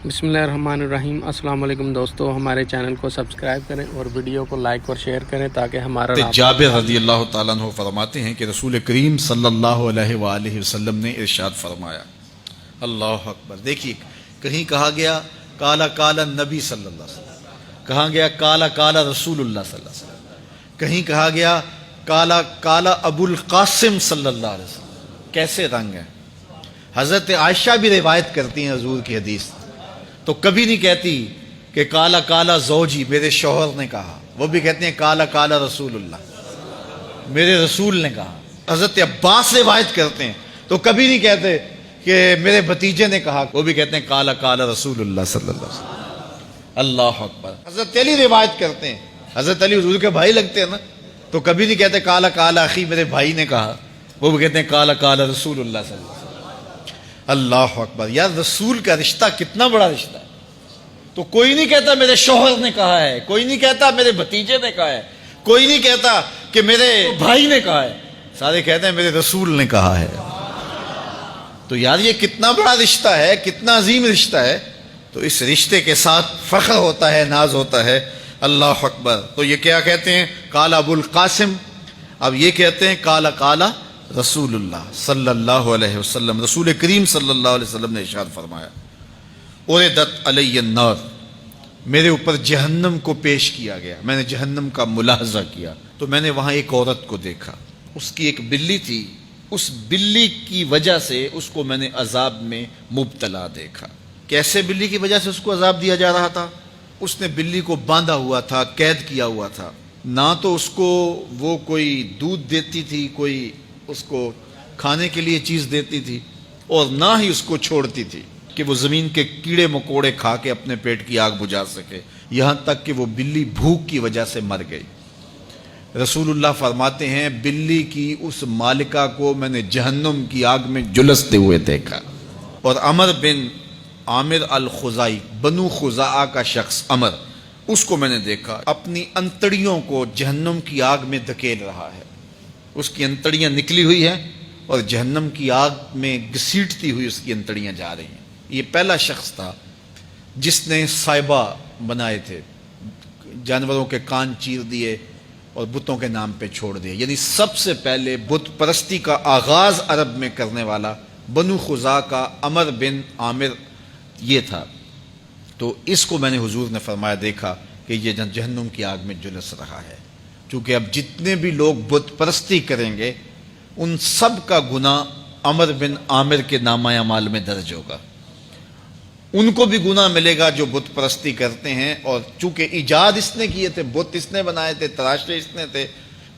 بسم اللہ الرحمن الرحیم۔ السلام علیکم دوستو، ہمارے چینل کو سبسکرائب کریں اور ویڈیو کو لائک اور شیئر کریں تاکہ ہمارا جابر رضی اللہ تعالیٰ عنہ فرماتے ہیں کہ رسول کریم صلی اللہ علیہ وآلہ وسلم نے ارشاد فرمایا، اللہ اکبر۔ دیکھیے، کہیں کہا گیا کالا کالا نبی صلی اللہ علیہ وسلم، کہا گیا کالا کالا رسول اللہ صلی اللہ علیہ وسلم، کہیں کہا گیا کالا کالا ابو القاسم صلی اللہ علیہ وسلم۔ کیسے رنگ ہیں۔ حضرت عائشہ بھی روایت کرتی ہیں حضور کی حدیث، تو کبھی نہیں کہتی کہ کالا کالا زوجی، میرے شوہر نے کہا، وہ بھی کہتے ہیں کالا کالا رسول اللہ، میرے رسول نے کہا۔ حضرت عباس روایت کرتے ہیں تو کبھی نہیں کہتے کہ میرے بھتیجے نے کہا، وہ بھی کہتے ہیں کالا کالا رسول اللہ صلی اللہ علیہ وسلم۔ اللہ اکبر۔ حضرت علی روایت کرتے ہیں، حضرت علی حضور کے بھائی لگتے ہیں نا، تو کبھی نہیں کہتے کالا کالا اخی، میرے بھائی نے کہا، وہ بھی کہتے ہیں کالا کالا رسول اللہ صلی اللہ علیہ وسلم۔ اللہ اکبر۔ یار رسول کا رشتہ کتنا بڑا رشتہ ہے۔ تو کوئی نہیں کہتا میرے شوہر نے کہا ہے، کوئی نہیں کہتا میرے بھتیجے نے کہا ہے، کوئی نہیں کہتا کہ میرے بھائی نے کہا ہے، سارے کہتے ہیں میرے رسول نے کہا ہے۔ تو یار یہ کتنا بڑا رشتہ ہے، کتنا عظیم رشتہ ہے، تو اس رشتے کے ساتھ فخر ہوتا ہے، ناز ہوتا ہے۔ اللہ اکبر۔ تو یہ کیا کہتے ہیں؟ کالا ابو القاسم۔ اب یہ کہتے ہیں کالا کالا رسول اللہ صلی اللہ علیہ وسلم۔ رسول کریم صلی اللہ علیہ وسلم نے ارشاد فرمایا، اُرِدَتْ عَلَيَّ النَّارُ، میرے اوپر جہنم کو پیش کیا گیا، میں نے جہنم کا ملاحظہ کیا تو میں نے وہاں ایک عورت کو دیکھا، اس کی ایک بلی تھی، اس بلی کی وجہ سے اس کو میں نے عذاب میں مبتلا دیکھا۔ کیسے بلی کی وجہ سے اس کو عذاب دیا جا رہا تھا؟ اس نے بلی کو باندھا ہوا تھا، قید کیا ہوا تھا، نہ تو اس کو وہ کوئی دودھ دیتی تھی، کوئی اس کو کھانے کے لیے چیز دیتی تھی، اور نہ ہی اس کو چھوڑتی تھی کہ وہ زمین کے کیڑے مکوڑے کھا کے اپنے پیٹ کی آگ بجھا سکے، یہاں تک کہ وہ بلی بھوک کی وجہ سے مر گئی۔ رسول اللہ فرماتے ہیں بلی کی اس مالکہ کو میں نے جہنم کی آگ میں جلستے ہوئے دیکھا۔ اور عمر بن عامر الخزائی، بنو خزاعہ کا شخص عمر، اس کو میں نے دیکھا اپنی انتڑیوں کو جہنم کی آگ میں دھکیل رہا ہے، اس کی انتڑیاں نکلی ہوئی ہیں اور جہنم کی آگ میں گھسیٹتی ہوئی اس کی انتڑیاں جا رہی ہیں۔ یہ پہلا شخص تھا جس نے سائبہ بنائے تھے، جانوروں کے کان چیر دیے اور بتوں کے نام پہ چھوڑ دیے، یعنی سب سے پہلے بت پرستی کا آغاز عرب میں کرنے والا بنو خزاعہ کا عمر بن عامر یہ تھا۔ تو اس کو میں نے حضور نے فرمایا دیکھا کہ یہ جہنم کی آگ میں جلس رہا ہے، کیونکہ اب جتنے بھی لوگ بت پرستی کریں گے ان سب کا گناہ عمر بن عامر کے نامہ اعمال میں درج ہوگا، ان کو بھی گناہ ملے گا جو بت پرستی کرتے ہیں۔ اور چونکہ ایجاد اس نے کیے تھے، بت اس نے بنائے تھے، تراشے اس نے تھے،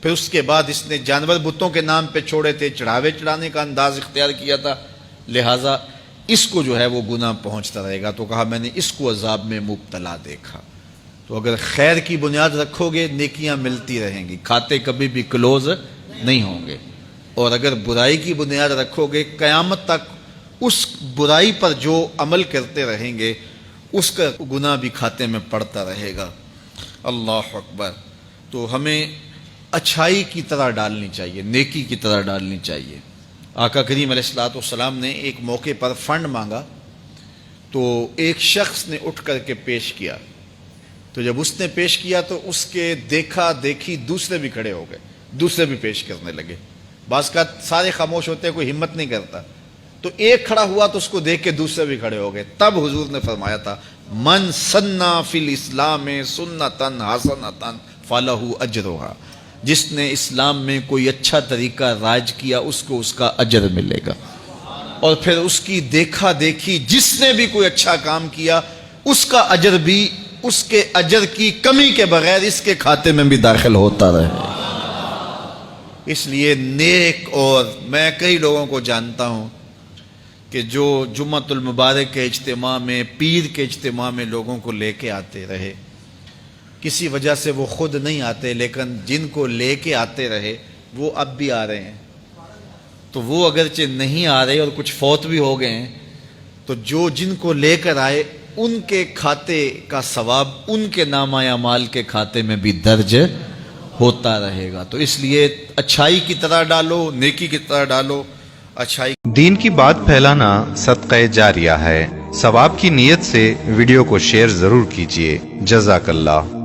پھر اس کے بعد اس نے جانور بتوں کے نام پہ چھوڑے تھے، چڑھاوے چڑھانے کا انداز اختیار کیا تھا، لہٰذا اس کو جو ہے وہ گناہ پہنچتا رہے گا۔ تو کہا میں نے اس کو عذاب میں مبتلا دیکھا۔ تو اگر خیر کی بنیاد رکھو گے نیکیاں ملتی رہیں گی، کھاتے کبھی بھی کلوز نہیں ہوں گے، اور اگر برائی کی بنیاد رکھو گے قیامت تک اس برائی پر جو عمل کرتے رہیں گے اس کا گناہ بھی کھاتے میں پڑتا رہے گا۔ اللہ اکبر۔ تو ہمیں اچھائی کی طرح ڈالنی چاہیے، نیکی کی طرح ڈالنی چاہیے۔ آقا کریم علیہ الصلوۃ والسلام نے ایک موقع پر فنڈ مانگا تو ایک شخص نے اٹھ کر کے پیش کیا، تو جب اس نے پیش کیا تو اس کے دیکھا دیکھی دوسرے بھی کھڑے ہو گئے، دوسرے بھی پیش کرنے لگے۔ بعض کا سارے خاموش ہوتے ہیں، کوئی ہمت نہیں کرتا، تو ایک کھڑا ہوا تو اس کو دیکھ کے دوسرے بھی کھڑے ہو گئے۔ تب حضور نے فرمایا تھا من سنّا فی الاسلام سنتاً حسنۃ فلہ اجرھا، جس نے اسلام میں کوئی اچھا طریقہ رائج کیا اس کو اس کا اجر ملے گا، اور پھر اس کی دیکھا دیکھی جس نے بھی کوئی اچھا کام کیا اس کا اجر بھی اس کے اجر کی کمی کے بغیر اس کے کھاتے میں بھی داخل ہوتا رہے۔ اس لیے نیک، اور میں کئی لوگوں کو جانتا ہوں کہ جو جمعۃ المبارک کے اجتماع میں، پیر کے اجتماع میں لوگوں کو لے کے آتے رہے، کسی وجہ سے وہ خود نہیں آتے لیکن جن کو لے کے آتے رہے وہ اب بھی آ رہے ہیں، تو وہ اگرچہ نہیں آ رہے اور کچھ فوت بھی ہو گئے ہیں، تو جو جن کو لے کر آئے ان کے کھاتے کا ثواب ان کے نامہ اعمال کے کھاتے میں بھی درج ہوتا رہے گا۔ تو اس لیے اچھائی کی طرح ڈالو، نیکی کی طرح ڈالو، اچھائی۔ دین کی بات پھیلانا صدقہ جاریہ ہے۔ ثواب کی نیت سے ویڈیو کو شیئر ضرور کیجیے۔ جزاک اللہ۔